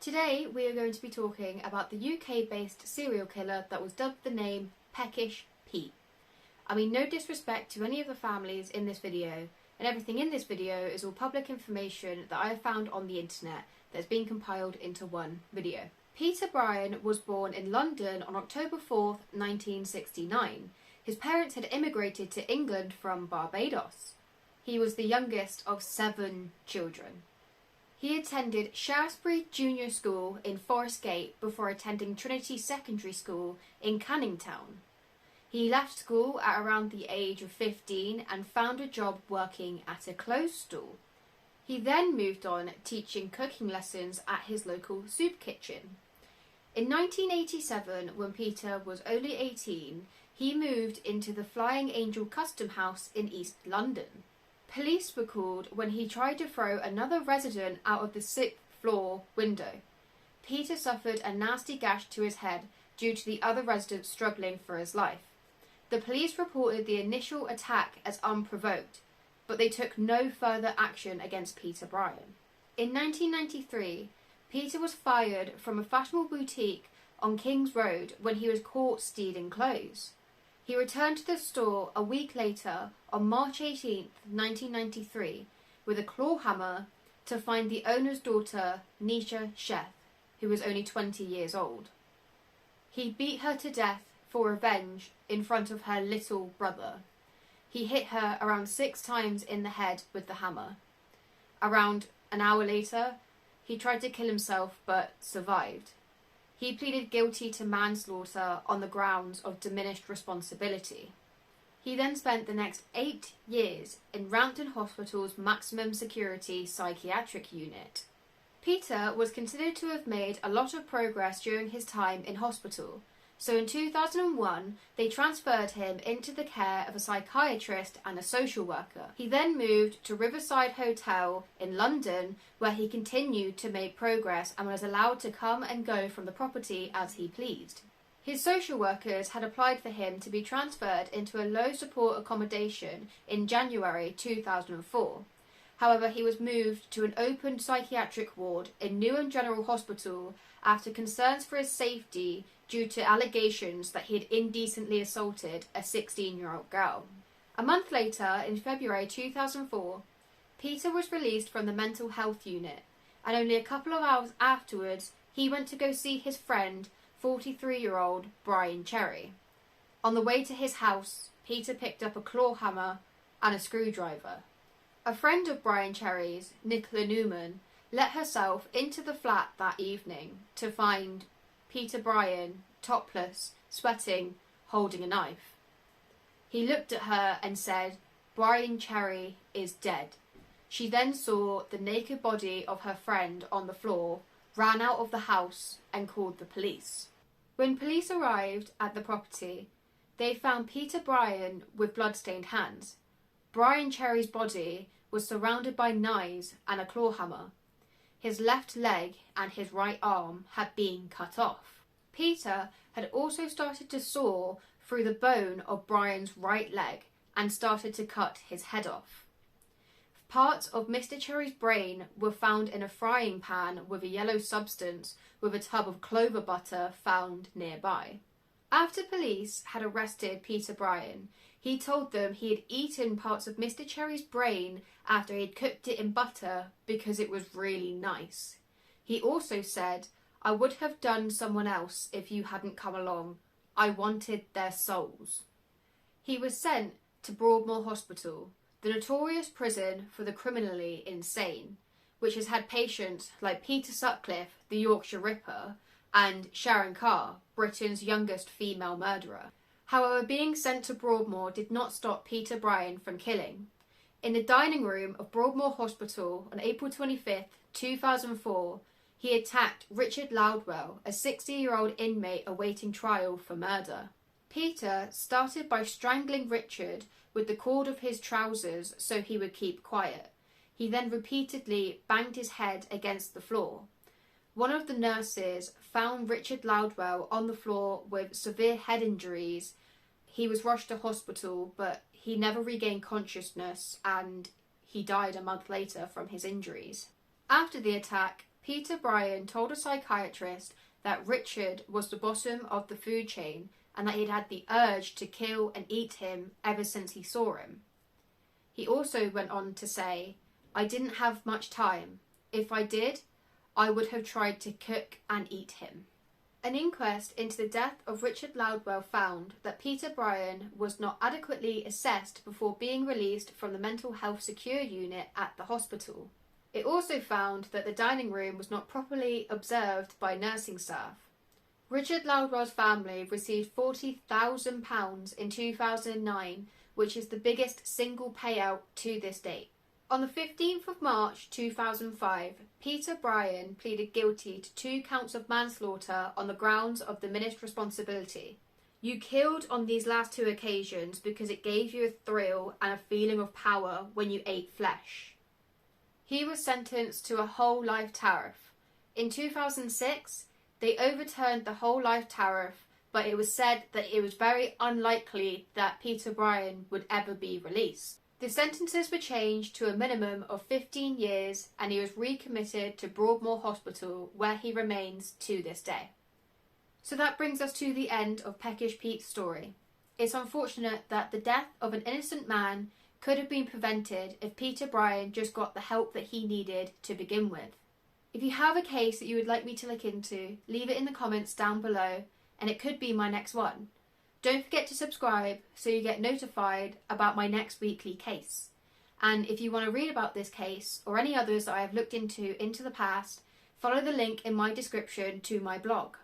Today we are going to be talking about the UK-based serial killer that was dubbed the name Peckish Pete. I mean, no disrespect to any of the families in this video, and everything in this video is all public information that I have found on the internet that's been compiled into one video. Peter Bryan was born in London on October 4th, 1969. His parents had immigrated to England from Barbados. He was the youngest of 7 children. He attended Shaftesbury Junior School in Forest Gate before attending Trinity Secondary School in Canning Town. He left school at around the age of 15 and found a job working at a clothes store. He then moved on teaching cooking lessons at his local soup kitchen. In 1987, when Peter was only 18, he moved into the Flying Angel Custom House in East London. Police were called when he tried to throw another resident out of the 6th floor window. Peter suffered a nasty gash to his head due to the other residents struggling for his life. The police reported the initial attack as unprovoked, but they took no further action against Peter Bryan. In 1993, Peter was fired from a fashionable boutique on King's Road when he was caught stealing clothes. He returned to the store a week later, on March 18, 1993, with a claw hammer to find the owner's daughter, Nisha Sheth, who was only 20 years old. He beat her to death for revenge in front of her little brother. He hit her around 6 times in the head with the hammer. Around an hour later, he tried to kill himself but survived. He pleaded guilty to manslaughter on the grounds of diminished responsibility. He then spent the next 8 years in Rampton Hospital's maximum security psychiatric unit. Peter was considered to have made a lot of progress during his time in hospital, so in 2001 they transferred him into the care of a psychiatrist and a social worker. He then moved to Riverside Hotel in London, where he continued to make progress and was allowed to come and go from the property as he pleased. His social workers had applied for him to be transferred into a low support accommodation in January 2004. However, he was moved to an open psychiatric ward in Newham General Hospital after concerns for his safety due to allegations that he had indecently assaulted a 16-year-old girl. A month later, in February 2004, Peter was released from the mental health unit, and only a couple of hours afterwards, he went to go see his friend, 43-year-old Brian Cherry. On the way to his house, Peter picked up a claw hammer and a screwdriver. A friend of Brian Cherry's, Nicola Newman, let herself into the flat that evening to find Peter Bryan, topless, sweating, holding a knife. He looked at her and said, "Brian Cherry is dead." She then saw the naked body of her friend on the floor, ran out of the house and called the police. When police arrived at the property, they found Peter Bryan with blood-stained hands. Brian Cherry's body was surrounded by knives and a claw hammer. His left leg and his right arm had been cut off. Peter had also started to saw through the bone of Brian's right leg and started to cut his head off. Parts of Mr. Cherry's brain were found in a frying pan with a yellow substance with a tub of clover butter found nearby. After police had arrested Peter Bryan, he told them he had eaten parts of Mr. Cherry's brain after he had cooked it in butter because it was really nice. He also said, "I would have done someone else if you hadn't come along. I wanted their souls." He was sent to Broadmoor Hospital, the notorious prison for the criminally insane, which has had patients like Peter Sutcliffe, the Yorkshire Ripper, and Sharon Carr, Britain's youngest female murderer. However, being sent to Broadmoor did not stop Peter Bryan from killing. In the dining room of Broadmoor Hospital on April 25, 2004, he attacked Richard Loudwell, a 60-year-old inmate awaiting trial for murder. Peter started by strangling Richard with the cord of his trousers so he would keep quiet. He then repeatedly banged his head against the floor. One of the nurses found Richard Loudwell on the floor with severe head injuries. He was rushed to hospital, but he never regained consciousness and he died a month later from his injuries. After the attack, Peter Bryan told a psychiatrist that Richard was the bottom of the food chain and that he'd had the urge to kill and eat him ever since he saw him. He also went on to say, "I didn't have much time. If I did, I would have tried to cook and eat him." An inquest into the death of Richard Loudwell found that Peter Bryan was not adequately assessed before being released from the mental health secure unit at the hospital. It also found that the dining room was not properly observed by nursing staff. Richard Loudwell's family received £40,000 in 2009, which is the biggest single payout to this date. On the 15th of March 2005, Peter Bryan pleaded guilty to 2 counts of manslaughter on the grounds of diminished responsibility. "You killed on these last 2 occasions because it gave you a thrill and a feeling of power when you ate flesh." He was sentenced to a whole life tariff. In 2006, they overturned the whole life tariff, but it was said that it was very unlikely that Peter Bryan would ever be released. The sentences were changed to a minimum of 15 years and he was recommitted to Broadmoor Hospital, where he remains to this day. So that brings us to the end of Peckish Pete's story. It's unfortunate that the death of an innocent man could have been prevented if Peter Bryan just got the help that he needed to begin with. If you have a case that you would like me to look into, leave it in the comments down below and it could be my next one. Don't forget to subscribe so you get notified about my next weekly case. And if you want to read about this case or any others that I have looked into the past, follow the link in my description to my blog.